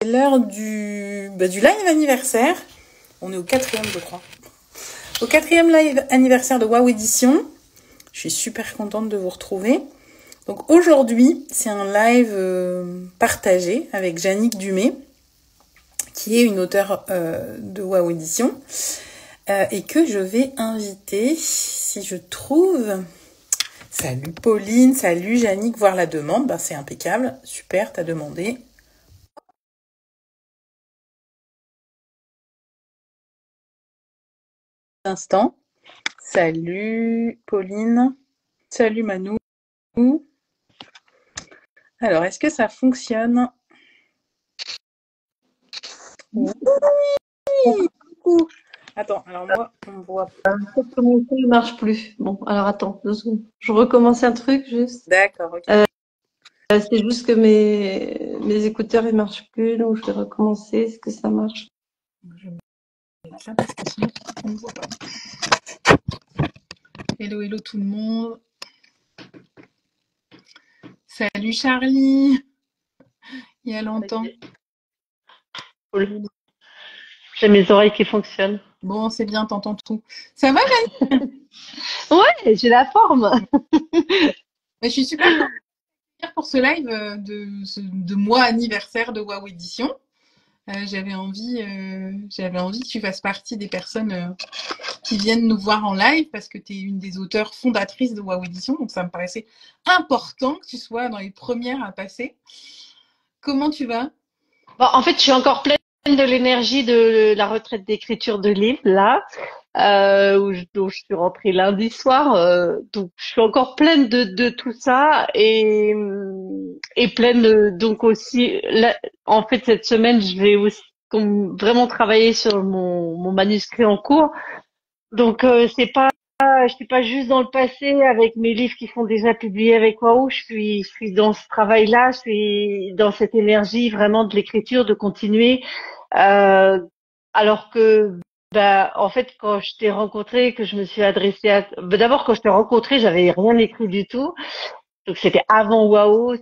l'heure du live anniversaire. On est au 4e, je crois. Au 4e live anniversaire de Waouh Édition. Je suis super contente de vous retrouver. Donc aujourd'hui, c'est un live partagé avec Jannick Dumay, qui est une auteure de Waouh Édition, et que je vais inviter, si je trouve... Salut Pauline, salut Jannick, voir la demande, c'est impeccable, super, t'as demandé. Instant. Salut Pauline, salut Manou. Alors, est-ce que ça fonctionne? Oui. Coucou. Attends, alors moi, on me voit pas. Peut-être que mon son ne marche plus. Bon, alors attends, 2 secondes. Je recommence un truc juste. D'accord, ok. C'est juste que mes écouteurs ne marchent plus, donc je vais recommencer. Est-ce que ça marche? Je vais mettre ça parce que sinon, on ne me voit pas. Hello, hello tout le monde. Salut Charlie. Il y a longtemps. Cool. J'ai mes oreilles qui fonctionnent. Bon, c'est bien, t'entends tout. Ça va, Jannick? Ouais, j'ai la forme. Je suis super contente pour ce live de mois anniversaire de Waouh Édition. J'avais envie que tu fasses partie des personnes qui viennent nous voir en live parce que tu es une des auteurs fondatrices de Waouh Édition. Donc, ça me paraissait important que tu sois dans les premières à passer. Comment tu vas? Bon, en fait, je suis encore pleine de l'énergie de la retraite d'écriture de livres, là, dont je suis rentrée lundi soir. Donc, je suis encore pleine de tout ça et pleine donc aussi, là, en fait, cette semaine, je vais aussi vraiment travailler sur mon manuscrit en cours. Donc, je suis pas juste dans le passé avec mes livres qui sont déjà publiés avec Waouh. Je suis dans ce travail-là. Je suis dans cette énergie vraiment de l'écriture, de continuer. Euh, alors que, en fait, quand je t'ai rencontré, que je me suis adressée d'abord, quand je t'ai rencontré, j'avais rien écrit du tout. Donc, c'était avant Waouh.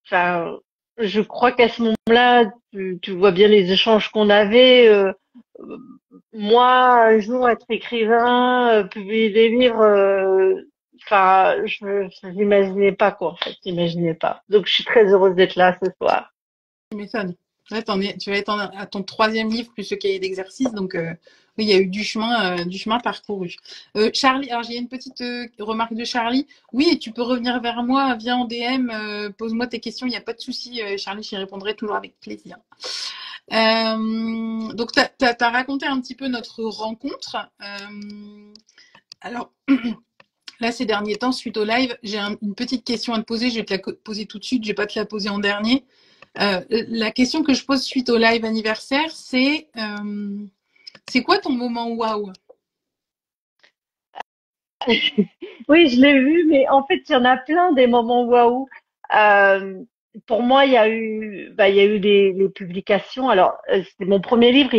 Enfin, je crois qu'à ce moment-là, tu vois bien les échanges qu'on avait. Moi, un jour, être écrivain, publier des livres, je n'imaginais pas, quoi, en fait, j'imaginais pas. Donc, je suis très heureuse d'être là ce soir. Tu m'étonnes. Là, tu vas être à ton 3e livre plus le cahier d'exercice. Donc, oui, il y a eu du chemin parcouru. Charlie, alors j'ai une petite remarque de Charlie. Oui, et tu peux revenir vers moi, viens en DM, pose-moi tes questions, il n'y a pas de souci, Charlie, j'y répondrai toujours avec plaisir. Donc, tu as raconté un petit peu notre rencontre. Alors, là, ces derniers temps, suite au live, j'ai une petite question à te poser. Je vais te la poser tout de suite, je ne vais pas te la poser en dernier. La question que je pose suite au live anniversaire, c'est quoi ton moment waouh? Oui, je l'ai vu, mais en fait, il y en a plein des moments waouh. Euh, pour moi, il y a eu les publications. Alors, c'était mon premier livre.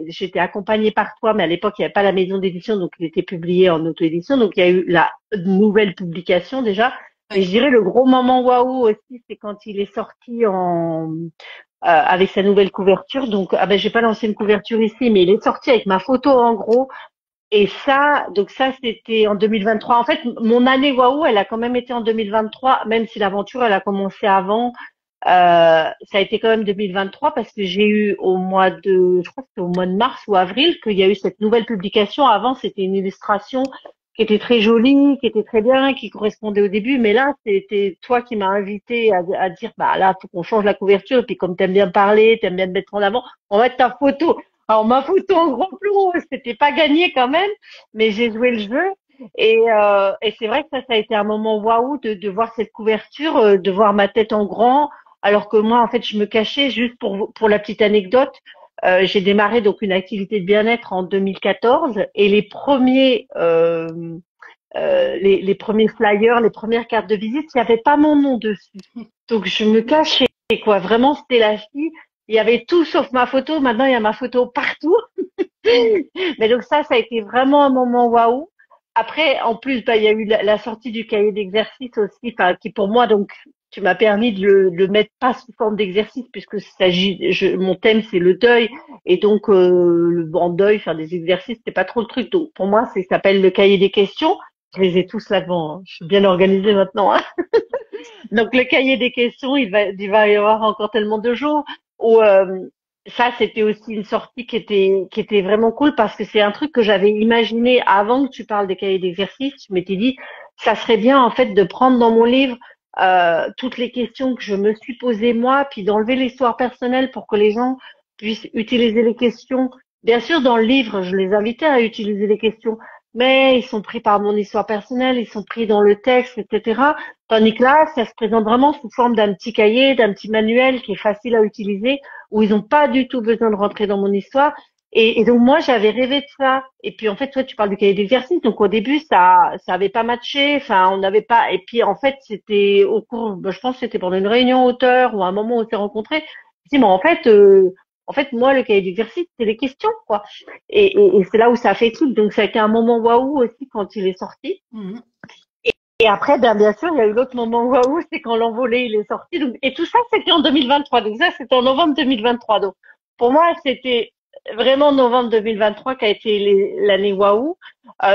J'étais accompagnée par toi, mais à l'époque, il n'y avait pas la maison d'édition, donc il était publié en auto-édition. Donc, il y a eu la nouvelle publication déjà. Mais Ouais. je dirais le gros moment waouh aussi, c'est quand il est sorti avec sa nouvelle couverture. Donc, j'ai pas lancé une couverture ici, mais il est sorti avec ma photo en gros. Et ça, c'était en 2023. En fait, mon année waouh, elle a quand même été en 2023, même si l'aventure, elle a commencé avant. Ça a été quand même 2023 parce que j'ai eu je crois que c'était au mois de mars ou avril, qu'il y a eu cette nouvelle publication. Avant, c'était une illustration qui était très jolie, qui était très bien, qui correspondait au début. Mais là, c'était toi qui m'as invité à dire, là, faut qu'on change la couverture. Et puis, comme t'aimes bien parler, t'aimes bien te mettre en avant, on va mettre ta photo. Alors, ma photo en gros plan, c'était pas gagné quand même, mais j'ai joué le jeu. Et c'est vrai que ça a été un moment waouh de voir cette couverture, de voir ma tête en grand, alors que moi, en fait, je me cachais juste pour la petite anecdote. J'ai démarré donc une activité de bien-être en 2014 et les premiers flyers, les premières cartes de visite, il n'y avait pas mon nom dessus. Donc je me cachais quoi. Vraiment, c'était la fille. Il y avait tout sauf ma photo. Maintenant, il y a ma photo partout. Mais donc ça a été vraiment un moment waouh. Après, en plus, il y a eu la sortie du cahier d'exercice aussi, qui pour moi donc tu m'as permis de le mettre pas sous forme d'exercice puisque mon thème c'est le deuil et donc en deuil faire des exercices c'est pas trop le truc. Donc pour moi, ça s'appelle le cahier des questions. Je les ai tous là devant. Hein. Je suis bien organisée maintenant. Hein. Donc le cahier des questions, il va y avoir encore tellement de jours où ça c'était aussi une sortie qui était vraiment cool parce que c'est un truc que j'avais imaginé avant que tu parles des cahiers d'exercice. Je m'étais dit ça serait bien en fait de prendre dans mon livre toutes les questions que je me suis posées moi, puis d'enlever l'histoire personnelle pour que les gens puissent utiliser les questions. Bien sûr, dans le livre, je les invitais à utiliser les questions, mais ils sont pris par mon histoire personnelle, ils sont pris dans le texte, etc. Tandis que là, ça se présente vraiment sous forme d'un petit cahier, d'un petit manuel qui est facile à utiliser, où ils n'ont pas du tout besoin de rentrer dans mon histoire. Et donc moi, j'avais rêvé de ça. Et puis en fait, toi, tu parles du cahier d'exercice. Donc au début, ça avait pas matché. Enfin, on n'avait pas. Et puis en fait, c'était au cours. Je pense que c'était pendant une réunion auteur ou à un moment où on s'est rencontrés. Je dis, mais en fait, moi, le cahier d'exercice, c'est les questions, quoi. Et c'est là où ça a fait tout. Donc ça a été un moment waouh aussi quand il est sorti. Mhm. Et après, bien sûr, il y a eu l'autre moment waouh, c'est quand l'envolé il est sorti. Donc, et tout ça, c'était en 2023. Donc ça, c'était en novembre 2023. Donc pour moi, c'était vraiment novembre 2023 qui a été l'année waouh.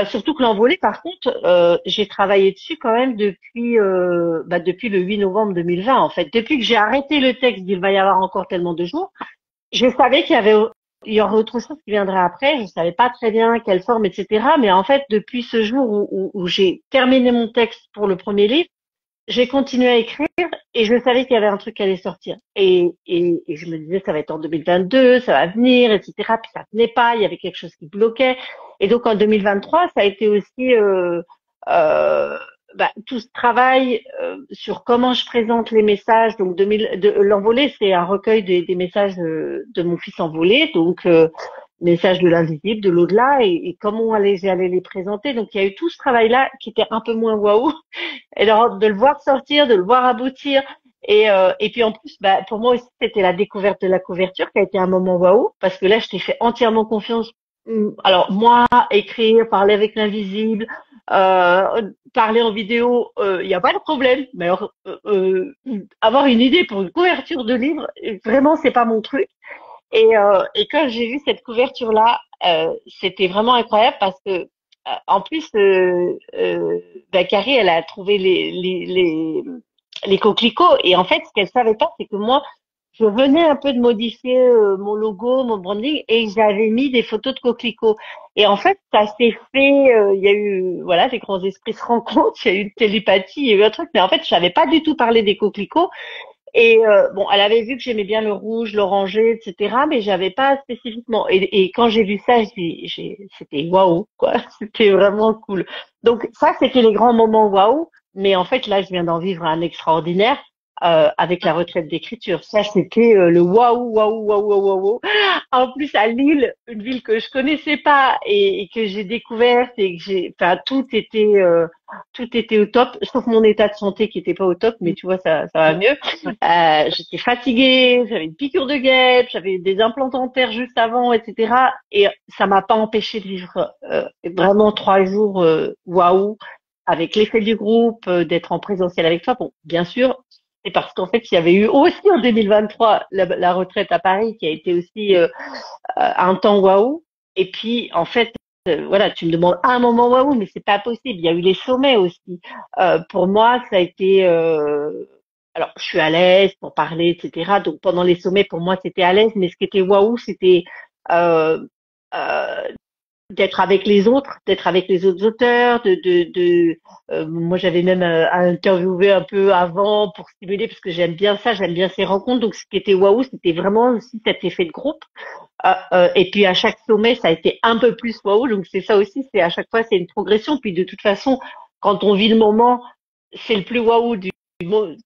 Surtout que l'envolé, par contre, j'ai travaillé dessus quand même depuis le 8 novembre 2020. En fait, depuis que j'ai arrêté le texte, il va y avoir encore tellement de jours. Je savais il y aurait autre chose qui viendrait après. Je savais pas très bien quelle forme, etc. Mais en fait, depuis ce jour où j'ai terminé mon texte pour le premier livre, j'ai continué à écrire et je savais qu'il y avait un truc qui allait sortir. Et je me disais, ça va être en 2022, ça va venir, etc. Puis ça venait pas, il y avait quelque chose qui bloquait. Et donc en 2023, ça a été aussi euh, tout ce travail sur comment je présente les messages. Donc l'envolée, c'est un recueil des messages de mon fils envolé. Donc messages de l'invisible, de l'au-delà, et comment j'allais les présenter. Donc il y a eu tout ce travail-là qui était un peu moins waouh. Et alors, de le voir sortir, de le voir aboutir. Et puis en plus, pour moi aussi, c'était la découverte de la couverture qui a été un moment waouh, parce que là, je t'ai fait entièrement confiance. Alors moi, écrire, parler avec l'invisible, parler en vidéo, il n'y a pas de problème. Mais alors, avoir une idée pour une couverture de livre, vraiment, c'est pas mon truc. Et quand j'ai vu cette couverture-là, c'était vraiment incroyable parce que en plus, Carrie, elle a trouvé les coquelicots. Et en fait, ce qu'elle savait pas, c'est que moi, je venais un peu de modifier mon logo, mon branding, et j'avais mis des photos de coquelicots. Et en fait, ça s'est fait. Il y a eu, voilà, les grands esprits se rencontrent. Il y a eu une télépathie, il y a eu un truc. Mais en fait, je savais pas du tout parler des coquelicots. Et bon, elle avait vu que j'aimais bien le rouge, l'orangé, etc. Mais j'avais pas spécifiquement. Et quand j'ai vu ça, c'était waouh, quoi. C'était vraiment cool. Donc ça, c'était les grands moments waouh. Mais en fait, là, je viens d'en vivre un extraordinaire avec la retraite d'écriture. Ça, c'était le waouh, waouh, waouh, waouh, waouh. En plus, à Lille, une ville que je connaissais pas et que j'ai découverte et que enfin, tout était au top, sauf mon état de santé qui était pas au top, mais tu vois, ça va mieux. J'étais fatiguée, j'avais une piqûre de guêpe, j'avais des implants dentaires juste avant, etc. Et ça m'a pas empêché de vivre vraiment 3 jours waouh, avec l'effet du groupe, d'être en présentiel avec toi. Bon, bien sûr, c'est parce qu'en fait, il y avait eu aussi en 2023 la retraite à Paris qui a été aussi un temps waouh. Et puis, en fait, voilà, tu me demandes un moment waouh, mais c'est pas possible. Il y a eu les sommets aussi. Pour moi, ça a été. Alors, je suis à l'aise pour parler, etc. Donc, pendant les sommets, pour moi, c'était à l'aise. Mais ce qui était waouh, c'était euh, euh, d'être avec les autres, d'être avec les autres auteurs, moi j'avais même interviewé un peu avant pour stimuler parce que j'aime bien ça, j'aime bien ces rencontres. Donc ce qui était waouh, c'était vraiment aussi cet effet de groupe. Et puis à chaque sommet, ça a été un peu plus waouh. Donc c'est ça aussi, c'est à chaque fois c'est une progression. Puis de toute façon, quand on vit le moment, c'est le plus waouh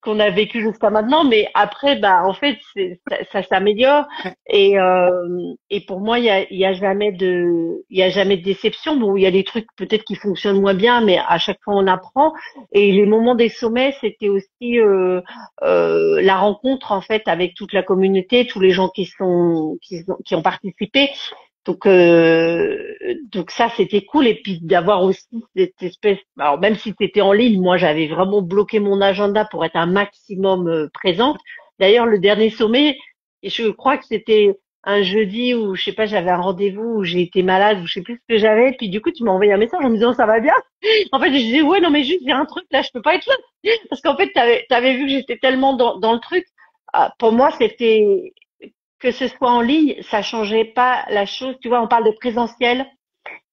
qu'on a vécu jusqu'à maintenant, mais après, en fait, ça s'améliore. Et pour moi, il y a jamais de déception. Bon, il y a des trucs peut-être qui fonctionnent moins bien, mais à chaque fois on apprend. Et les moments des sommets, c'était aussi la rencontre en fait avec toute la communauté, tous les gens qui ont participé. Donc ça, c'était cool. Et puis d'avoir aussi cette espèce, alors même si c'était en ligne, moi j'avais vraiment bloqué mon agenda pour être un maximum présente. D'ailleurs, le dernier sommet, et je crois que c'était un jeudi où je sais pas, j'avais un rendez-vous où j'ai été malade, ou je sais plus ce que j'avais. Puis du coup, tu m'as envoyé un message en me disant ça va bien. En fait, je disais ouais, non mais juste j'ai un truc là, je peux pas être là parce qu'en fait, t'avais vu que j'étais tellement dans le truc. Ah, pour moi, c'était que ce soit en ligne, ça changeait pas la chose. Tu vois, on parle de présentiel.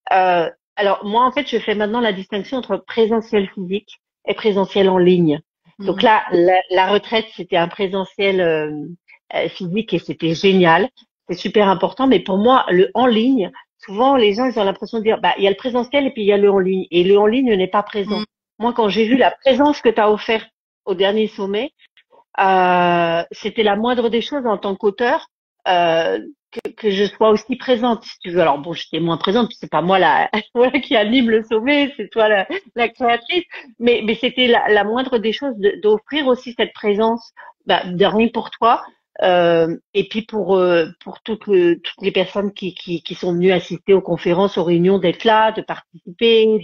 Alors moi, en fait, je fais maintenant la distinction entre présentiel physique et présentiel en ligne. Donc là, la retraite, c'était un présentiel physique et c'était génial. C'est super important. Mais pour moi, le en ligne, souvent les gens, ils ont l'impression de dire, bah, il y a le présentiel et puis il y a le en ligne. Et le en ligne n'est pas présent. Moi, quand j'ai vu la présence que tu as offert au dernier sommet, c'était la moindre des choses en tant qu'auteur que je sois aussi présente, si tu veux. Alors bon, j'étais moins présente, puis c'est pas moi la voilà, qui anime le sommet, c'est toi la créatrice, mais c'était la moindre des choses d'offrir aussi cette présence, bah, de rien que pour toi. Et puis pour toutes les personnes qui sont venues assister aux conférences, aux réunions, d'être là, de participer,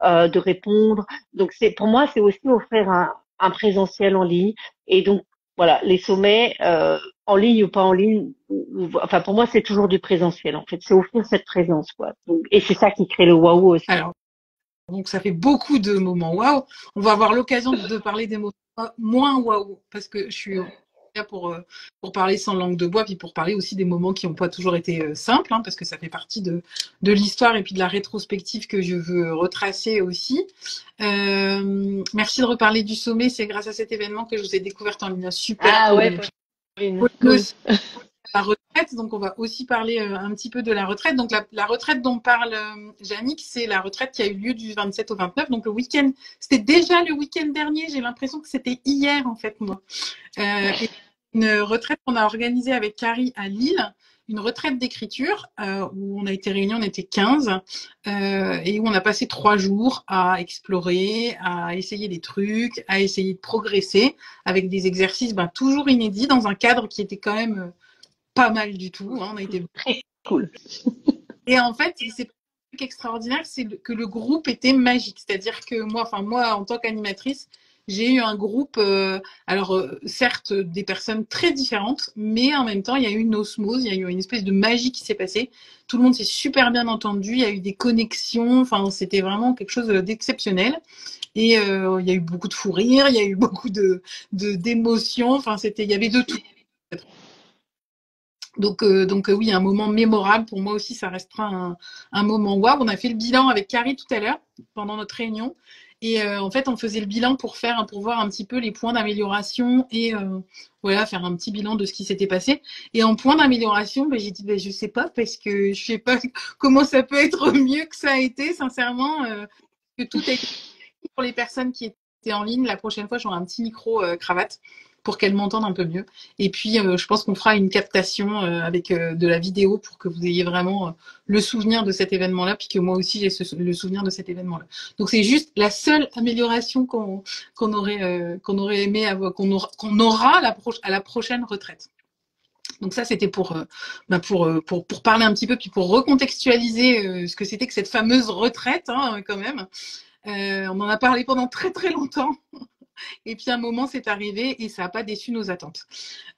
de répondre. Donc c'est pour moi c'est aussi offrir un présentiel en ligne. Et donc voilà, les sommets en ligne ou pas en ligne, enfin pour moi c'est toujours du présentiel en fait, c'est offrir cette présence quoi. Donc, et c'est ça qui crée le waouh aussi. Alors, donc ça fait beaucoup de moments waouh. On va avoir l'occasion de parler des moments moins waouh parce que je suis là pour parler sans langue de bois puis pour parler aussi des moments qui n'ont pas toujours été simples hein, parce que ça fait partie de l'histoire et puis de la rétrospective que je veux retracer aussi. Merci de reparler du sommet, c'est grâce à cet événement que je vous ai découverte en ligne. Super. Ah ouais, cool. La retraite, donc on va aussi parler un petit peu de la retraite. Donc la retraite dont parle Jannick, c'est la retraite qui a eu lieu du 27 au 29, donc le week-end. C'était déjà le week-end dernier, j'ai l'impression que c'était hier en fait moi. Et une retraite qu'on a organisée avec Carrie à Lille, une retraite d'écriture où on a été réunis, on était 15 et où on a passé 3 jours à explorer, à essayer des trucs, à essayer de progresser avec des exercices toujours inédits dans un cadre qui était quand même pas mal du tout. Hein, on a été très cool. Et en fait, c'est un truc extraordinaire, c'est que le groupe était magique. C'est-à-dire que moi, en tant qu'animatrice, j'ai eu un groupe, certes, des personnes très différentes, mais en même temps, il y a eu une osmose, il y a eu une espèce de magie qui s'est passée. Tout le monde s'est super bien entendu, il y a eu des connexions, enfin, c'était vraiment quelque chose d'exceptionnel. Et il y a eu beaucoup de fou rire, il y a eu beaucoup d'émotions, enfin, il y avait de tout. Donc oui, un moment mémorable. Pour moi aussi, ça restera un moment waouh. On a fait le bilan avec Carrie tout à l'heure, pendant notre réunion. Et en fait, on faisait le bilan pour voir un petit peu les points d'amélioration et voilà, faire un petit bilan de ce qui s'était passé. Et en point d'amélioration, j'ai dit, je sais pas, parce que je sais pas comment ça peut être mieux que ça a été, sincèrement. Que tout a été pour les personnes qui étaient en ligne. La prochaine fois, j'aurai un petit micro cravate pour qu'elles m'entendent un peu mieux. Et puis, je pense qu'on fera une captation avec de la vidéo pour que vous ayez vraiment le souvenir de cet événement-là, puis que moi aussi, j'ai le souvenir de cet événement-là. Donc, c'est juste la seule amélioration qu'on aurait aimé avoir, qu'on aura à la prochaine retraite. Donc ça, c'était pour parler un petit peu, puis pour recontextualiser ce que c'était que cette fameuse retraite, hein, quand même. On en a parlé pendant très très longtemps. Et puis un moment, c'est arrivé et ça n'a pas déçu nos attentes.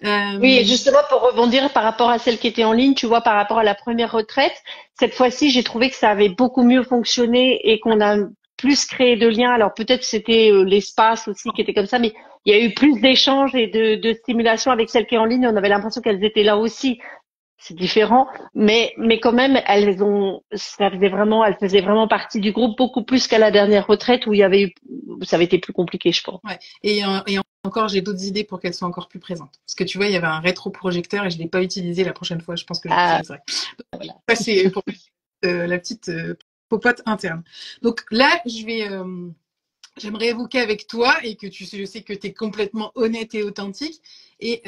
Oui, et justement pour rebondir par rapport à celle qui était en ligne, tu vois, par rapport à la première retraite, cette fois-ci, j'ai trouvé que ça avait beaucoup mieux fonctionné et qu'on a plus créé de liens. Alors peut-être c'était l'espace aussi qui était comme ça, mais il y a eu plus d'échanges et de stimulation avec celles qui est en ligne. On avait l'impression qu'elles étaient là aussi. C'est différent, mais quand même, elles faisaient vraiment partie du groupe beaucoup plus qu'à la dernière retraite où ça avait été plus compliqué, je pense. Ouais. Et encore, j'ai d'autres idées pour qu'elles soient encore plus présentes. Parce que tu vois, il y avait un rétroprojecteur et je l'ai pas utilisé la prochaine fois. Je pense que je l'utiliserai. Voilà. Ça, c'est pour la petite popote interne. Donc là, j'aimerais évoquer avec toi et que je sais que tu es complètement honnête et authentique. Et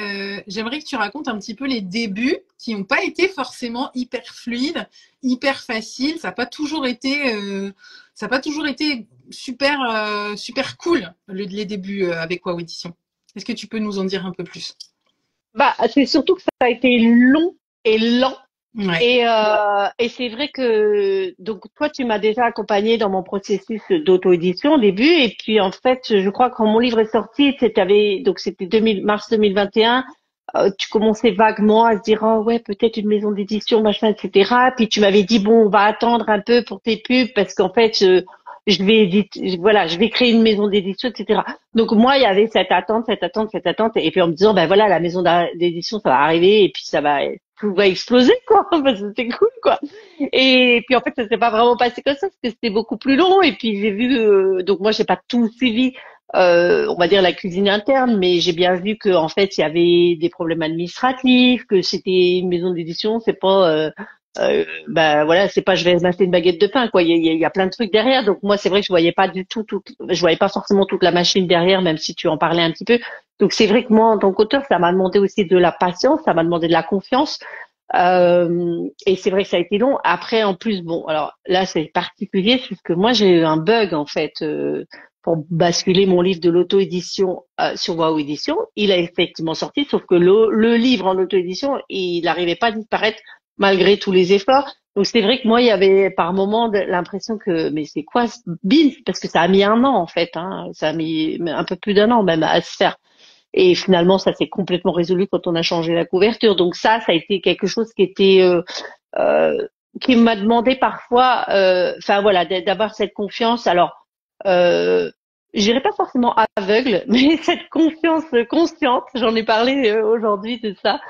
j'aimerais que tu racontes un petit peu les débuts qui n'ont pas été forcément hyper fluides, hyper faciles. Ça n'a pas toujours été, super cool les débuts avec Wow Édition. Est-ce que tu peux nous en dire un peu plus? C'est surtout que ça a été long et lent Ouais. Et c'est vrai que donc toi tu m'as déjà accompagnée dans mon processus d'auto-édition au début et puis en fait je crois que quand mon livre est sorti c'était 2000 mars 2021 tu commençais vaguement à se dire oh ouais peut-être une maison d'édition machin etc. Puis tu m'avais dit bon on va attendre un peu pour tes pubs parce qu'en fait je vais éditer voilà je vais créer une maison d'édition etc. Donc moi il y avait cette attente et puis en me disant ben voilà la maison d'édition ça va arriver et puis ça va tout va exploser quoi parce que c'était cool quoi et puis en fait ça s'est pas vraiment passé comme ça parce que c'était beaucoup plus long et puis j'ai vu donc moi j'ai pas tout suivi on va dire la cuisine interne mais j'ai bien vu que en fait il y avait des problèmes administratifs que c'était une maison d'édition c'est pas bah voilà c'est pas je vais m'acheter une baguette de pain quoi il y a plein de trucs derrière donc moi c'est vrai que je voyais pas du tout je voyais pas forcément toute la machine derrière même si tu en parlais un petit peu donc c'est vrai que moi en tant qu'auteur ça m'a demandé aussi de la patience ça m'a demandé de la confiance et c'est vrai que ça a été long. Après, en plus, bon, alors là, c'est particulier puisque moi, j'ai eu un bug en fait pour basculer mon livre de l'auto-édition sur Wow Édition. Il a effectivement sorti, sauf que le livre en auto-édition, il n'arrivait pas à disparaître malgré tous les efforts. Donc c'est vrai que moi, il y avait par moment l'impression que mais c'est quoi ce bim parce que ça a mis un an en fait, hein, ça a mis un peu plus d'un an même à se faire. Et finalement, ça s'est complètement résolu quand on a changé la couverture. Donc ça a été quelque chose qui était euh, qui m'a demandé parfois, enfin voilà, d'avoir cette confiance. Alors, je dirais pas forcément aveugle, mais cette confiance consciente. J'en ai parlé aujourd'hui de ça.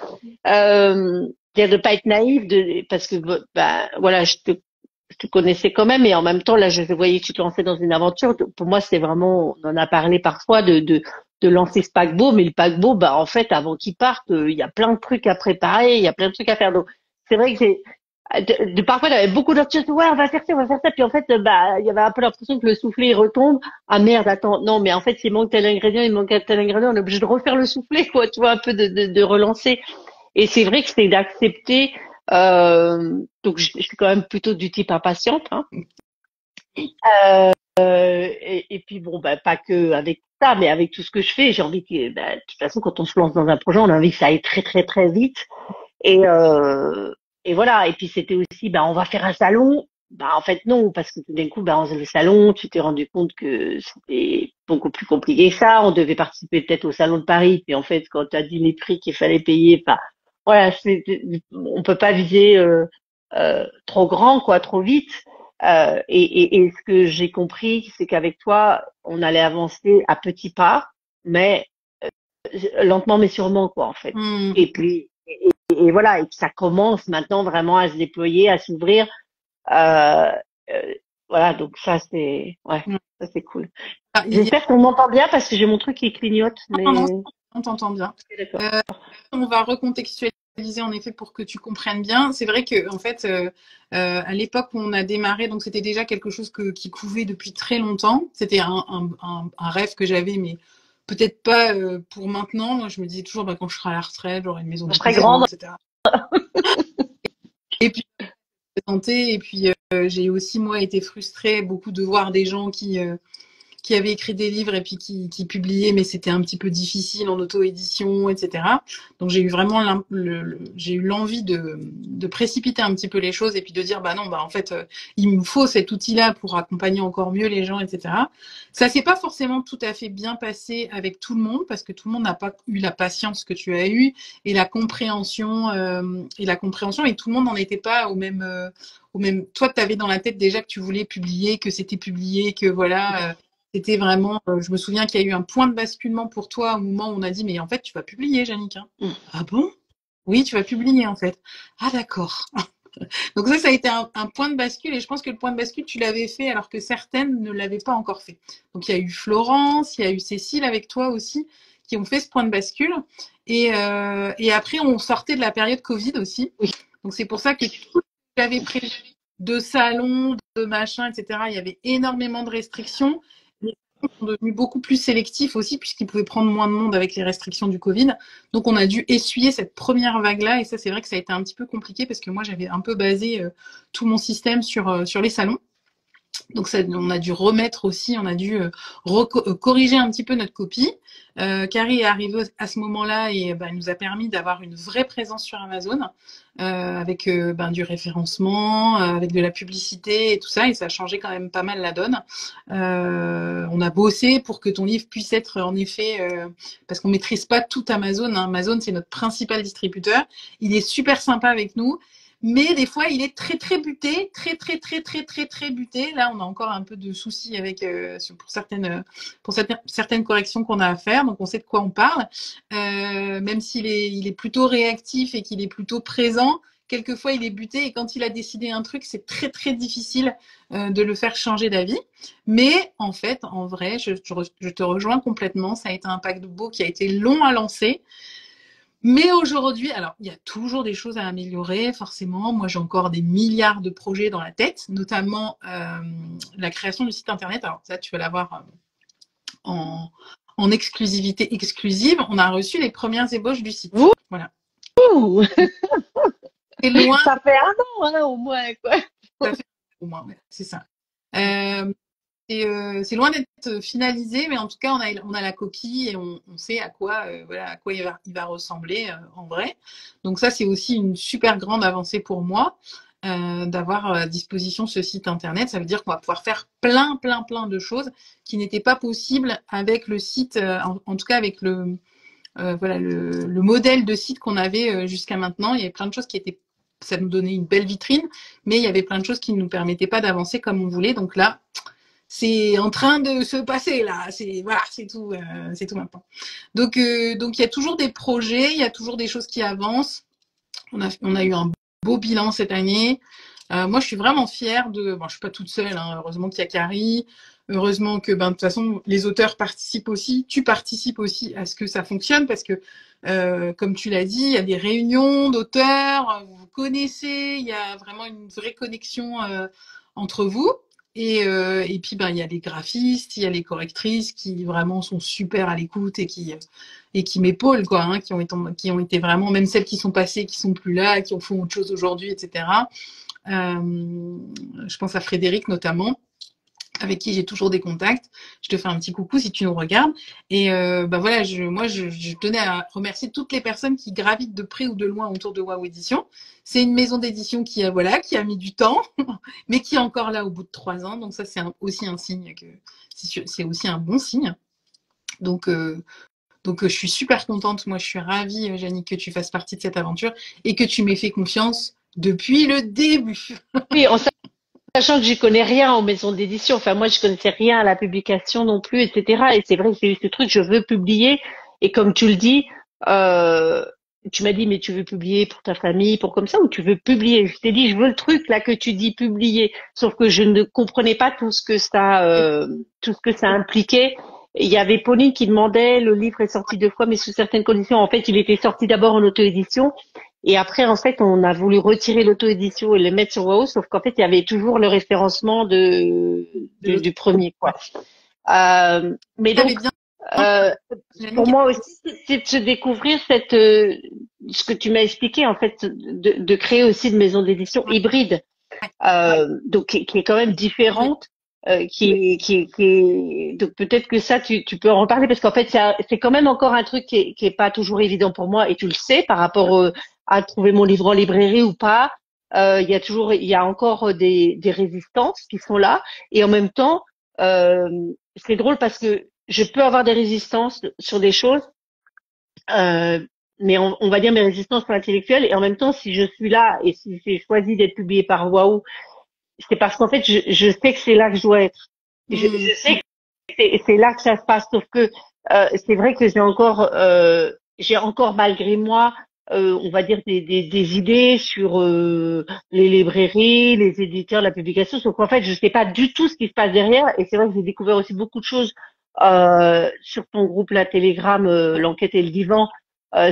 C'est-à-dire de pas être naïve, parce que bah, voilà, je te connaissais quand même, et en même temps, là, je voyais que tu te lançais dans une aventure. Pour moi, c'est vraiment, on en a parlé parfois de lancer ce paquebot, mais le paquebot, bah, en fait, avant qu'il parte, il y a plein de trucs à préparer, il y a plein de trucs à faire. Donc, c'est vrai que parfois, il y avait beaucoup d'autres choses. Ouais, on va faire ça. Puis en fait, bah, il y avait un peu l'impression que le soufflet il retombe. Ah merde, attends, non, mais en fait, il manque tel ingrédient, il manque tel ingrédient, on est obligé de refaire le soufflet, quoi. Tu vois, un peu de relancer. Et c'est vrai que c'est d'accepter. Donc, je suis quand même plutôt du type impatiente. Hein. Et puis bon, bah, pas que avec ça, mais avec tout ce que je fais, j'ai envie que, bah, de toute façon, quand on se lance dans un projet, on a envie que ça aille très très très vite. Et et voilà. Et puis c'était aussi, bah, on va faire un salon. Bah en fait non, parce que tout d'un coup, bah, on faisait le salon, tu t'es rendu compte que c'était beaucoup plus compliqué que ça. On devait participer peut-être au salon de Paris, puis en fait, quand tu as dit les prix qu'il fallait payer, enfin voilà, on peut pas viser trop grand, quoi, trop vite. Et ce que j'ai compris, c'est qu'avec toi, on allait avancer à petits pas, mais lentement mais sûrement, quoi, en fait. Hmm. Et puis, et voilà, et que ça commence maintenant vraiment à se déployer, à s'ouvrir. Euh, euh, voilà, donc ça c'est, ouais, Hmm. ça c'est cool. Ah, J'espère qu'on m'entend bien parce que j'ai mon truc qui clignote, non, non, mais on t'entend bien. ok, d'accord. Euh, on va recontextualiser en effet pour que tu comprennes bien. C'est vrai que en fait, à l'époque où on a démarré, donc c'était déjà quelque chose qui couvait depuis très longtemps. C'était un rêve que j'avais, mais peut-être pas pour maintenant. Moi, je me disais toujours, bah, quand je serai à la retraite, j'aurai une maison Je serai d'édition, grande. etc. Et puis présenté, et puis j'ai aussi moi été frustrée beaucoup de voir des gens qui avait écrit des livres et puis qui publiait, mais c'était un petit peu difficile en auto-édition, etc. Donc j'ai eu vraiment j'ai eu l'envie de précipiter un petit peu les choses et puis de dire bah non, bah en fait il me faut cet outil-là pour accompagner encore mieux les gens, etc. Ça s'est pas forcément tout à fait bien passé avec tout le monde parce que tout le monde n'a pas eu la patience que tu as eue et la compréhension et tout le monde n'en était pas au même. Toi, tu avais dans la tête déjà que tu voulais publier, que c'était publié, que voilà. C'était vraiment, je me souviens qu'il y a eu un point de basculement pour toi au moment où on a dit, mais en fait, tu vas publier, Jannick. Hein. Mm. Ah bon? Oui, tu vas publier en fait. Ah d'accord. Donc ça a été un point de bascule et je pense que le point de bascule, tu l'avais fait alors que certaines ne l'avaient pas encore fait. Donc il y a eu Florence, il y a eu Cécile avec toi aussi qui ont fait ce point de bascule. Et après, on sortait de la période Covid aussi. Oui. Donc c'est pour ça que tout ce que j'avais prévu de salons, de machins, etc., il y avait énormément de restrictions. Les salons sont devenus beaucoup plus sélectifs aussi, puisqu'ils pouvaient prendre moins de monde avec les restrictions du Covid. Donc, on a dû essuyer cette première vague-là. Et ça, c'est vrai que ça a été un petit peu compliqué parce que moi, j'avais un peu basé tout mon système sur les salons. Donc ça, on a dû remettre aussi, on a dû corriger un petit peu notre copie. Carrie est arrivée à ce moment-là et elle nous a permis d'avoir une vraie présence sur Amazon avec du référencement, avec de la publicité et tout ça. Et ça a changé quand même pas mal la donne. On a bossé pour que ton livre puisse être en effet, parce qu'on maîtrise pas tout Amazon. Hein. Amazon, c'est notre principal distributeur. Il est super sympa avec nous. Mais des fois, il est très très buté, très buté. Là, on a encore un peu de soucis avec pour certaines corrections qu'on a à faire. Donc, on sait de quoi on parle. Même il est plutôt réactif et qu'il est plutôt présent. Quelquefois, il est buté et quand il a décidé un truc, c'est très très difficile de le faire changer d'avis. Mais en fait, en vrai, je te rejoins complètement. Ça a été un paquebot qui a été long à lancer. Mais aujourd'hui, alors, il y a toujours des choses à améliorer, forcément. Moi, j'ai encore des milliards de projets dans la tête, notamment la création du site internet. Alors, ça, tu vas l'avoir en exclusivité exclusive. On a reçu les premières ébauches du site. Ouh. Voilà. Ouh. C'est loin. Ça fait 1 an, hein, au moins, quoi. Ça fait au moins, ouais, c'est ça. C'est loin d'être finalisé, mais en tout cas, on a la coquille et on sait à quoi il va ressembler en vrai. Donc ça, c'est aussi une super grande avancée pour moi d'avoir à disposition ce site internet. Ça veut dire qu'on va pouvoir faire plein de choses qui n'étaient pas possibles avec le site, en tout cas avec le modèle de site qu'on avait jusqu'à maintenant. Il y avait plein de choses ça nous donnait une belle vitrine, mais il y avait plein de choses qui ne nous permettaient pas d'avancer comme on voulait. Donc là, c'est en train de se passer là. C'est tout maintenant. Donc il y a toujours des projets, il y a toujours des choses qui avancent. On a eu un beau bilan cette année. Moi, je suis vraiment fière de. Bon, je suis pas toute seule. Hein. Heureusement qu'il y a Carrie. Heureusement que, de toute façon, les auteurs participent aussi. Tu participes aussi à ce que ça fonctionne parce que, comme tu l'as dit, il y a des réunions d'auteurs. Vous vous connaissez. Il y a vraiment une vraie connexion entre vous. Et puis, il y a les graphistes, il y a les correctrices qui vraiment sont super à l'écoute et qui m'épaulent, quoi, hein, qui ont été vraiment, même celles qui sont passées, qui sont plus là, qui font autre chose aujourd'hui, etc. Je pense à Frédéric notamment, avec qui j'ai toujours des contacts. Je te fais un petit coucou si tu nous regardes. Et voilà, je tenais à remercier toutes les personnes qui gravitent de près ou de loin autour de Waouh Édition. C'est une maison d'édition qui a mis du temps, mais qui est encore là au bout de 3 ans. Donc ça, c'est aussi un signe c'est aussi un bon signe. Donc je suis super contente. Moi, je suis ravie, Jannick, que tu fasses partie de cette aventure et que tu m'aies fait confiance depuis le début. Oui, sachant que j'y connais rien aux maisons d'édition. Enfin, moi, je connaissais rien à la publication non plus, etc. Et c'est vrai que j'ai eu ce truc, je veux publier. Et comme tu le dis, tu m'as dit, mais tu veux publier pour ta famille, pour comme ça, ou tu veux publier? Je t'ai dit, je veux le truc là que tu dis publier. Sauf que je ne comprenais pas tout ce que ça impliquait. Il y avait Pauline qui demandait, le livre est sorti 2 fois, mais sous certaines conditions. En fait, il était sorti d'abord en auto-édition. Et après, en fait, on a voulu retirer l'auto-édition et le mettre sur Waouh, sauf qu'en fait, il y avait toujours le référencement du premier, quoi. Mais donc, pour moi aussi, c'est de se découvrir ce que tu m'as expliqué, en fait, de créer aussi une maison d'édition hybride, donc qui est quand même différente. Donc peut-être que ça tu peux en reparler parce qu'en fait c'est quand même encore un truc qui est pas toujours évident pour moi et tu le sais par rapport à trouver mon livre en librairie ou pas. Il y a encore des résistances qui sont là et en même temps c'est drôle parce que je peux avoir des résistances sur des choses, mais on va dire mes résistances sont intellectuelles et en même temps si je suis là et si j'ai choisi d'être publié par Waouh, c'est parce qu'en fait, je sais que c'est là que je dois être. Je sais que c'est là que ça se passe. Sauf que c'est vrai que j'ai encore malgré moi, on va dire des idées sur les librairies, les éditeurs, la publication. Sauf qu'en fait, je sais pas du tout ce qui se passe derrière. Et c'est vrai que j'ai découvert aussi beaucoup de choses sur ton groupe, la Telegram, l'enquête et le divan,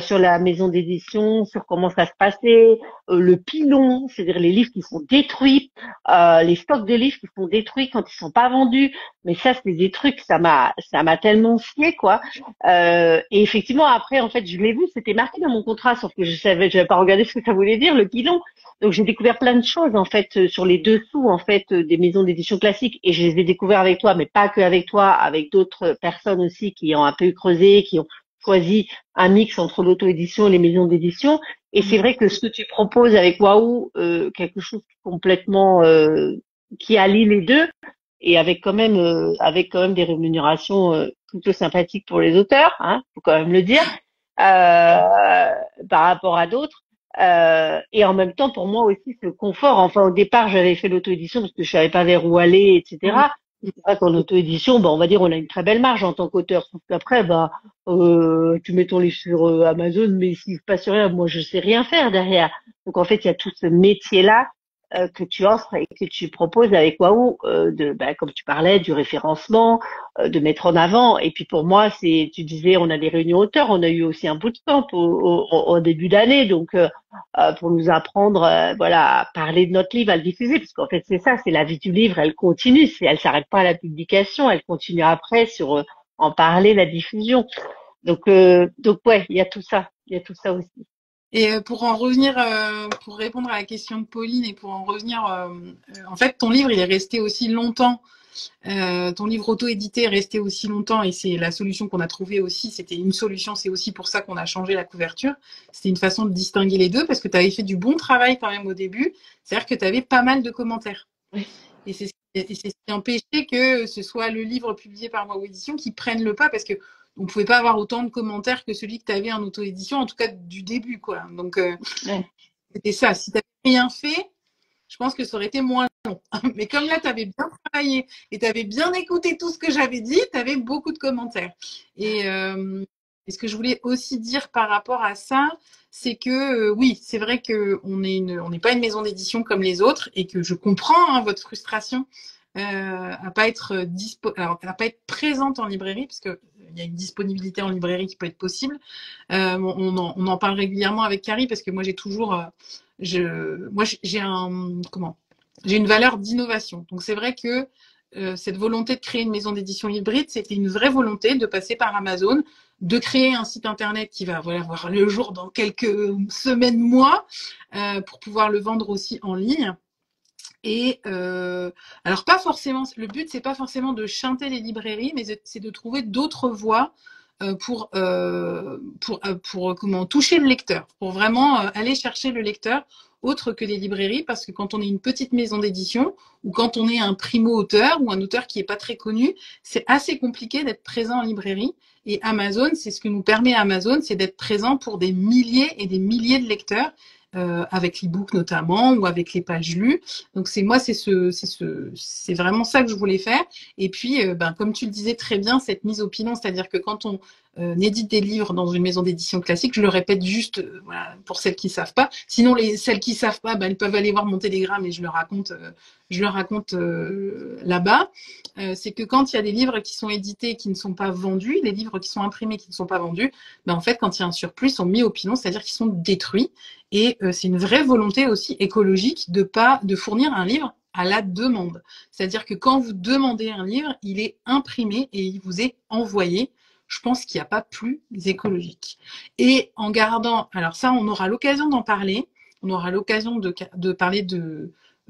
sur la maison d'édition, sur comment ça se passait, le pilon, c'est-à-dire les livres qui sont détruits, les stocks de livres qui sont détruits quand ils sont pas vendus. Mais ça, c'est des trucs, ça m'a tellement scié, quoi. Et effectivement, après, en fait, je l'ai vu, c'était marqué dans mon contrat, sauf que j'avais pas regardé ce que ça voulait dire, le pilon. Donc j'ai découvert plein de choses en fait sur les dessous en fait des maisons d'édition classiques et je les ai découverts avec toi, mais pas que avec toi, avec d'autres personnes aussi qui ont un peu creusé, qui ont choisi un mix entre l'auto-édition et les maisons d'édition. Et c'est vrai que ce que tu proposes avec Waouh, quelque chose complètement qui allie les deux et avec quand même des rémunérations plutôt sympathiques pour les auteurs, hein, faut quand même le dire, par rapport à d'autres. Et en même temps, pour moi aussi, ce confort. Enfin, au départ, j'avais fait l'auto-édition parce que je savais pas vers où aller, Mm. etc. C'est vrai qu'en auto-édition, on va dire, on a une très belle marge en tant qu'auteur. Sauf qu'après, tu mets ton livre sur Amazon, mais s'il se passe rien, moi, je sais rien faire derrière. Donc, en fait, il y a tout ce métier-là que tu offres et que tu proposes avec Waouh, comme tu parlais, du référencement, de mettre en avant. Et puis pour moi, tu disais, on a des réunions auteurs, on a eu aussi un bootcamp au début d'année, donc pour nous apprendre, voilà, à parler de notre livre, à le diffuser, parce qu'en fait c'est ça, c'est la vie du livre, elle continue, elle s'arrête pas à la publication, elle continue après sur en parler, la diffusion. Donc ouais, il y a tout ça aussi. Et pour en revenir, pour répondre à la question de Pauline et pour en revenir, en fait, ton livre, il est resté aussi longtemps. Ton livre auto-édité est resté aussi longtemps et c'est la solution qu'on a trouvée aussi. C'était une solution, c'est aussi pour ça qu'on a changé la couverture. C'était une façon de distinguer les deux parce que tu avais fait du bon travail quand même au début. C'est-à-dire que tu avais pas mal de commentaires. Oui. Et c'est ce qui empêchait que ce soit le livre publié par Waouh Édition qui prenne le pas parce que on pouvait pas avoir autant de commentaires que celui que tu avais en auto-édition, en tout cas du début, quoi. Donc, Ouais. c'était ça. Si tu n'avais rien fait, je pense que ça aurait été moins long. Mais comme là, tu avais bien travaillé et tu avais bien écouté tout ce que j'avais dit, tu avais beaucoup de commentaires. Et ce que je voulais aussi dire par rapport à ça, c'est que oui, c'est vrai qu'on n'est pas une maison d'édition comme les autres et que je comprends hein, votre frustration à pas être alors, à pas être présente en librairie parce que il y a une disponibilité en librairie qui peut être possible. On en parle régulièrement avec Carrie parce que moi j'ai toujours j'ai j'ai une valeur d'innovation. Donc c'est vrai que cette volonté de créer une maison d'édition hybride, c'était une vraie volonté de passer par Amazon, de créer un site internet qui va voilà, voir le jour dans quelques semaines, mois, pour pouvoir le vendre aussi en ligne. Et alors pas forcément, le but c'est pas forcément de chanter les librairies, mais c'est de trouver d'autres voies pour comment toucher le lecteur, pour vraiment aller chercher le lecteur autre que les librairies, parce que quand on est une petite maison d'édition ou quand on est un primo-auteur ou un auteur qui est pas très connu, c'est assez compliqué d'être présent en librairie. Et Amazon, c'est ce que nous permet Amazon, c'est d'être présent pour des milliers et des milliers de lecteurs. Avec l'e-book notamment ou avec les pages lues. Donc c'est vraiment ça que je voulais faire. Et puis, comme tu le disais très bien, cette mise au pilon, c'est-à-dire que quand on édite des livres dans une maison d'édition classique, je le répète juste voilà, pour celles qui savent pas. Sinon, celles qui savent pas, elles peuvent aller voir mon Telegram et je le raconte là-bas. C'est que quand il y a des livres qui sont édités et qui ne sont pas vendus, les livres qui sont imprimés qui ne sont pas vendus, en fait, quand il y a un surplus, ils sont mis au pilon, c'est-à-dire qu'ils sont détruits. Et c'est une vraie volonté aussi écologique de fournir un livre à la demande. C'est-à-dire que quand vous demandez un livre, il est imprimé et il vous est envoyé. Je pense qu'il n'y a pas plus écologique. Et en gardant, alors ça, on aura l'occasion d'en parler. On aura l'occasion de parler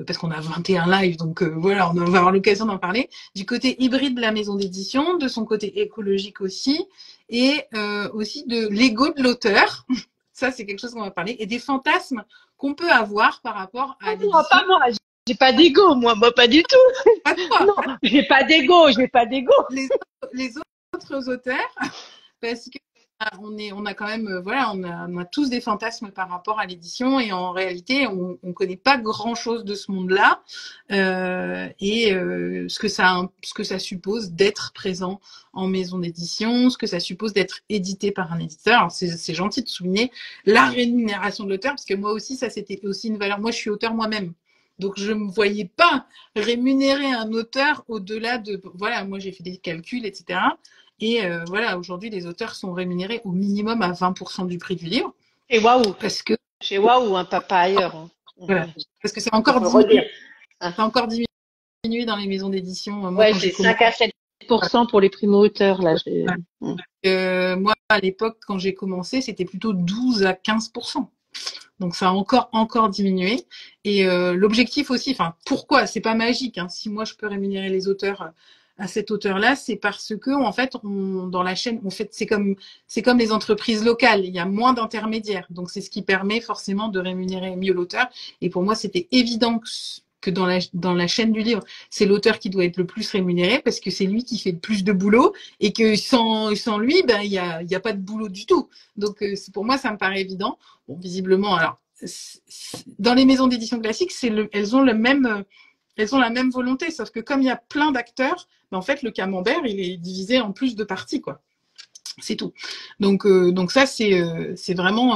parce qu'on a 21 lives, donc voilà, on va avoir l'occasion d'en parler, du côté hybride de la maison d'édition, de son côté écologique aussi, et aussi de l'ego de l'auteur. Ça, c'est quelque chose qu'on va parler. Et des fantasmes qu'on peut avoir par rapport à l'édition. Pas moi, j'ai pas d'ego, moi pas du tout. Pas toi. Non, j'ai pas d'ego. Les autres auteurs, parce que on a quand même, voilà, on a tous des fantasmes par rapport à l'édition et en réalité, on connaît pas grand chose de ce monde-là et ce que ça suppose d'être présent en maison d'édition, ce que ça suppose d'être édité par un éditeur. Alors c'est gentil de souligner la rémunération de l'auteur parce que moi aussi, ça c'était aussi une valeur. Moi, je suis auteur moi-même. Donc, je ne me voyais pas rémunérer un auteur au-delà de... Voilà, moi, j'ai fait des calculs, etc. Et voilà, aujourd'hui, les auteurs sont rémunérés au minimum à 20% du prix du livre. Et waouh, Parce que, chez waouh, un papa ailleurs. Hein. voilà, parce que c'est Il encore faut le redire. diminué, Hein. c'est encore diminué dans les maisons d'édition. Moi, Ouais, quand j'ai c'est commencé, 5 à 7% pour les primo-auteurs, là. voilà. Moi, à l'époque, quand j'ai commencé, c'était plutôt 12 à 15%. Donc ça a encore diminué. Et l'objectif aussi, enfin pourquoi, c'est pas magique. Hein. Si moi je peux rémunérer les auteurs à cette hauteur-là, c'est parce que en fait, dans la chaîne, en fait, c'est comme les entreprises locales. Il y a moins d'intermédiaires, donc c'est ce qui permet forcément de rémunérer mieux l'auteur. Et pour moi, c'était évident que dans la chaîne du livre, c'est l'auteur qui doit être le plus rémunéré parce que c'est lui qui fait le plus de boulot et que sans lui, ben il y a pas de boulot du tout. Donc pour moi, ça me paraît évident. Bon, visiblement, alors dans les maisons d'édition classiques, elles ont la même volonté, sauf que comme il y a plein d'acteurs, ben en fait le camembert il est divisé en plus de parties, quoi. C'est tout. Donc ça c'est vraiment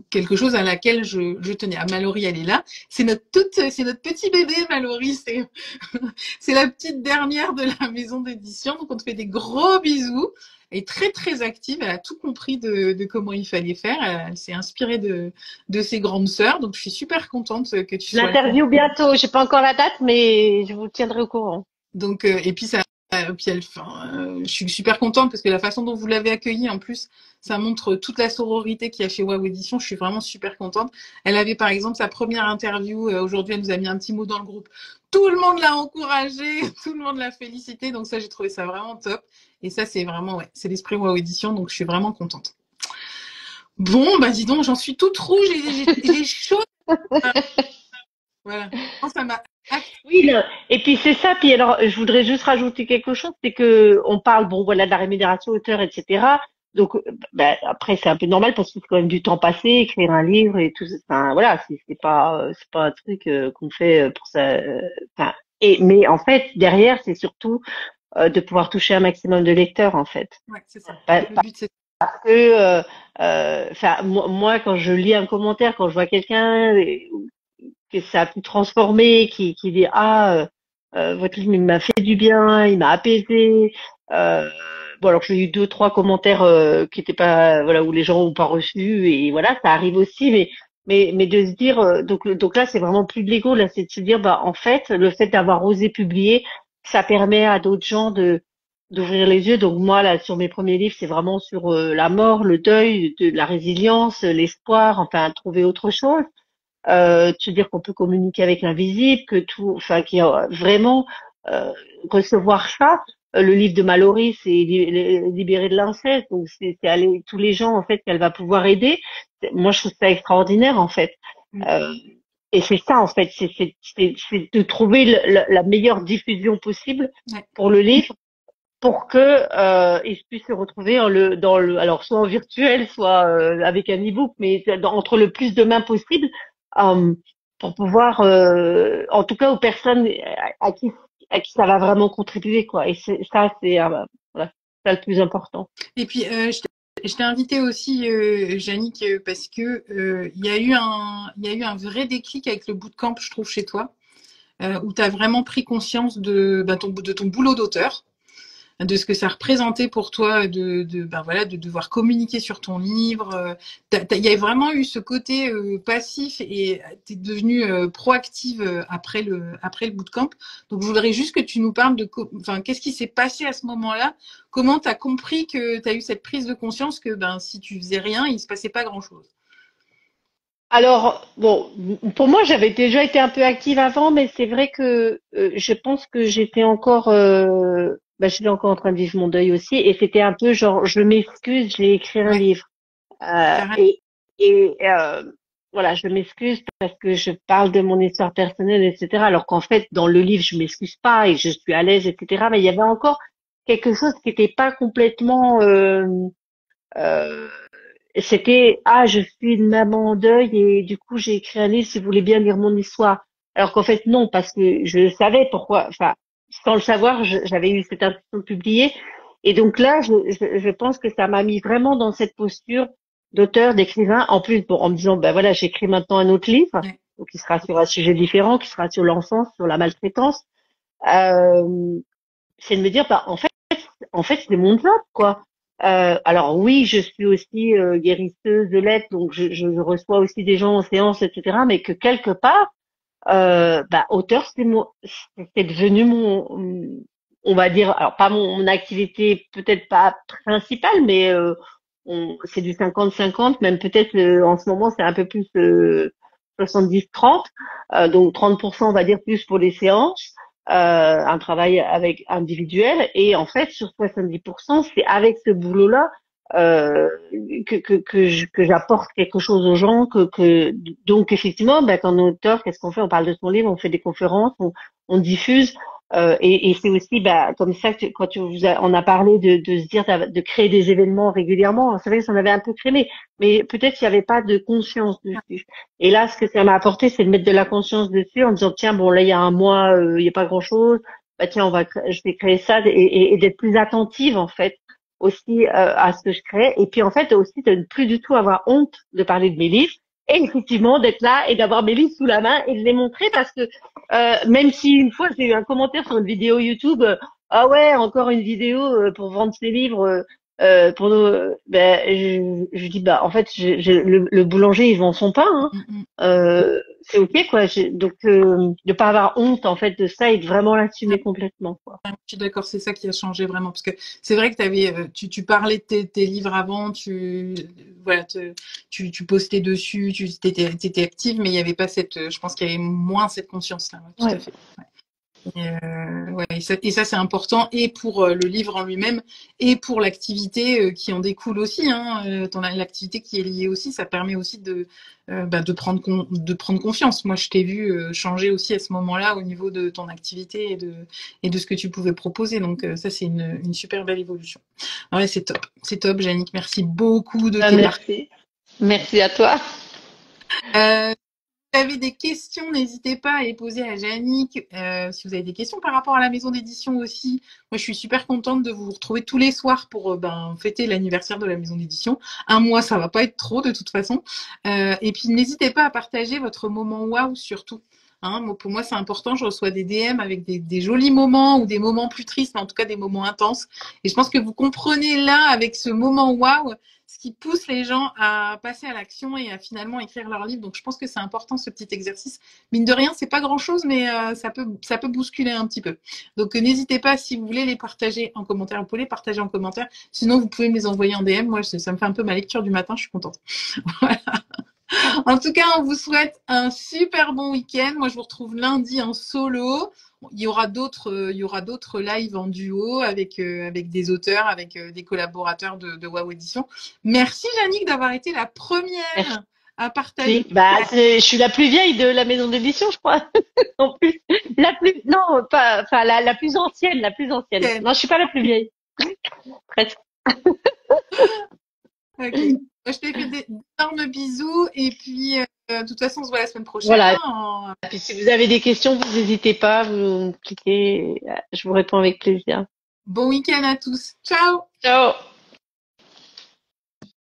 quelque chose à laquelle je tenais. Ah, Mallory, elle est là. C'est notre petit bébé, Mallory. C'est la petite dernière de la maison d'édition. Donc, on te fait des gros bisous. Elle est très, très active. Elle a tout compris de comment il fallait faire. Elle s'est inspirée de ses grandes sœurs. Donc, je suis super contente que tu sois là. L'interview bientôt. J'ai pas encore la date, mais je vous tiendrai au courant. Donc, et puis je suis super contente parce que la façon dont vous l'avez accueillie, en plus, ça montre toute la sororité qu'il y a chez WOW Édition. Je suis vraiment super contente. Elle avait par exemple sa première interview. Aujourd'hui, elle nous a mis un petit mot dans le groupe. Tout le monde l'a encouragée, tout le monde l'a félicité. Donc ça, j'ai trouvé ça vraiment top. Et ça, c'est vraiment, ouais, c'est l'esprit WOW Édition. Donc je suis vraiment contente. Bon, bah dis donc, j'en suis toute rouge et j'ai chaud. Voilà. Ça m'a. Oui, et puis c'est ça. Puis alors, je voudrais juste rajouter quelque chose, c'est que on parle, bon, voilà, de la rémunération auteur, etc. Donc, après, c'est un peu normal parce que c'est quand même du temps passé, écrire un livre et tout. Enfin, voilà, c'est pas un truc qu'on fait pour ça. Enfin, mais en fait, derrière, c'est surtout de pouvoir toucher un maximum de lecteurs, en fait. Ouais, c'est ça. Pas- Le but, c'est que, enfin, moi, quand je lis un commentaire, quand je vois quelqu'un que ça a pu transformer, qui dit votre livre il m'a fait du bien, il m'a apaisé. Euh, bon alors j'ai eu 2, 3 commentaires qui étaient pas voilà où les gens ont pas reçu et voilà ça arrive aussi mais de se dire donc là c'est vraiment plus de l'ego là c'est de se dire bah en fait le fait d'avoir osé publier ça permet à d'autres gens de d'ouvrir les yeux donc moi là sur mes premiers livres c'est vraiment sur la mort le deuil de la résilience l'espoir enfin trouver autre chose de se dire qu'on peut communiquer avec l'invisible, que tout, enfin, qu'il y a vraiment recevoir ça. Le livre de Mallory, c'est Libérer de l'inceste, donc c'est aller tous les gens en fait qu'elle va pouvoir aider. Moi, je trouve ça extraordinaire en fait. Euh, et c'est ça en fait, c'est de trouver la meilleure diffusion possible ouais. pour le livre pour que ils puissent se retrouver dans le alors soit en virtuel soit avec un e-book mais entre le plus de mains possible euh, pour pouvoir en tout cas aux personnes à qui à qui ça va vraiment contribuer quoi et c'est voilà ça le plus important. Et puis, je t'ai invité aussi, Yannick, parce que il y a eu un vrai déclic avec le bootcamp, je trouve, chez toi, où tu as vraiment pris conscience de ton boulot d'auteur, de ce que ça représentait pour toi voilà, de devoir communiquer sur ton livre. Il y a vraiment eu ce côté passif et tu es devenue proactive après le bootcamp. Donc, je voudrais juste que tu nous parles enfin, qu'est-ce qui s'est passé à ce moment-là? Comment tu as compris que tu as eu cette prise de conscience que si tu faisais rien, il se passait pas grand-chose? Alors bon pour moi j'avais déjà été un peu active avant mais c'est vrai que je pense que j'étais encore en train de vivre mon deuil aussi et c'était un peu genre je m'excuse j'ai écrit un Ouais, livre. Euh, carrément. et et voilà, je m'excuse parce que je parle de mon histoire personnelle, etc. Alors qu'en fait, dans le livre, je m'excuse pas et je suis à l'aise, etc. Mais il y avait encore quelque chose qui n'était pas complètement. Euh, C'était je suis une maman en deuil et du coup j'ai écrit un livre si vous voulez bien lire mon histoire. Alors qu'en fait non, parce que je savais pourquoi. Enfin, sans le savoir, j'avais eu cette intention de publier. Et donc là, je pense que ça m'a mis vraiment dans cette posture d'auteur, d'écrivain. En plus, bon, en me disant, ben voilà, j'écris maintenant un autre livre, Ouais. donc qui sera sur un sujet différent, qui sera sur l'enfance, sur la maltraitance. Euh, c'est de me dire, bah, en fait, en fait, c'est mon job, quoi. Alors oui, je suis aussi guérisseuse de lettres, donc je reçois aussi des gens en séance, etc. Mais que quelque part, bah, auteur, c'est devenu on va dire, alors pas mon activité, peut-être pas principale, mais c'est du 50-50, même peut-être en ce moment c'est un peu plus 70-30, donc 30% on va dire plus pour les séances, un travail avec individuel, et en fait sur 70% c'est avec ce boulot-là euh, que j'apporte quelque chose aux gens, donc effectivement, ben, quand on est auteur, qu'est-ce qu'on fait? On parle de son livre, on fait des conférences, on diffuse. Et c'est aussi bah, comme ça que quand on a parlé de se dire de créer des événements régulièrement, c'est vrai que ça en avait un peu créé, mais peut-être qu'il n'y avait pas de conscience dessus. Et là, ce que ça m'a apporté, c'est de mettre de la conscience dessus en disant tiens bon là il y a un mois il n'y a pas grand-chose, bah tiens je vais créer ça et d'être plus attentive en fait aussi à ce que je crée et puis en fait aussi de ne plus du tout avoir honte de parler de mes livres et effectivement d'être là et d'avoir mes livres sous la main et de les montrer parce que même si une fois j'ai eu un commentaire sur une vidéo YouTube, ah ouais, encore une vidéo pour vendre ses livres pour nous, ben je dis bah en fait le boulanger il vend son pain, hein. Mm, mm. C'est ok quoi. Donc de pas avoir honte en fait de ça et de vraiment l'assumer complètement quoi. Je suis d'accord, c'est ça qui a changé vraiment. Parce que c'est vrai que tu parlais de tes livres avant, voilà, tu postais dessus, tu étais active, mais il n'y avait pas je pense qu'il y avait moins cette conscience-là. Ouais, tout Ouais. à fait. Ouais. Ouais, et ça c'est important et pour le livre en lui-même et pour l'activité qui en découle aussi. Hein, l'activité qui est liée aussi, ça permet aussi de prendre confiance. Moi, je t'ai vu changer aussi à ce moment-là au niveau de ton activité et de ce que tu pouvais proposer. Donc ça, c'est une super belle évolution. Ouais, c'est top, Yannick. Merci beaucoup de tes partages. Merci. Merci à toi. Si vous avez des questions, n'hésitez pas à les poser à Yannick. Si vous avez des questions par rapport à la maison d'édition aussi, moi je suis super contente de vous retrouver tous les soirs pour fêter l'anniversaire de la maison d'édition. Un mois, ça va pas être trop de toute façon. Et puis n'hésitez pas à partager votre moment waouh surtout. Hein, pour moi, c'est important. Je reçois des DM avec des jolis moments ou des moments plus tristes, mais en tout cas des moments intenses. Et je pense que vous comprenez là, avec ce moment waouh, ce qui pousse les gens à passer à l'action et à finalement écrire leur livre. Donc, je pense que c'est important ce petit exercice. Mine de rien, c'est pas grand-chose, mais ça peut bousculer un petit peu. Donc, n'hésitez pas si vous voulez les partager en commentaire. Vous pouvez les partager en commentaire. Sinon, vous pouvez me les envoyer en DM. Moi, ça me fait un peu ma lecture du matin. Je suis contente. Voilà. En tout cas, on vous souhaite un super bon week-end. Moi, je vous retrouve lundi en solo. Il y aura d'autres lives en duo avec des auteurs, avec des collaborateurs de Wow Édition. Merci, Yannick, d'avoir été la Merci. première à partager. Bah, je suis la plus vieille de la maison d'édition, je crois. En plus, non, pas, enfin, la plus ancienne, la plus ancienne. Non, je suis pas la plus vieille. Presque. Ok. Je t'ai fait d'énormes bisous et puis de toute façon, on se voit la semaine prochaine. Voilà. Hein, Et puis, si vous avez des questions, vous n'hésitez pas, vous me cliquez, je vous réponds avec plaisir. Bon week-end à tous. Ciao! Ciao!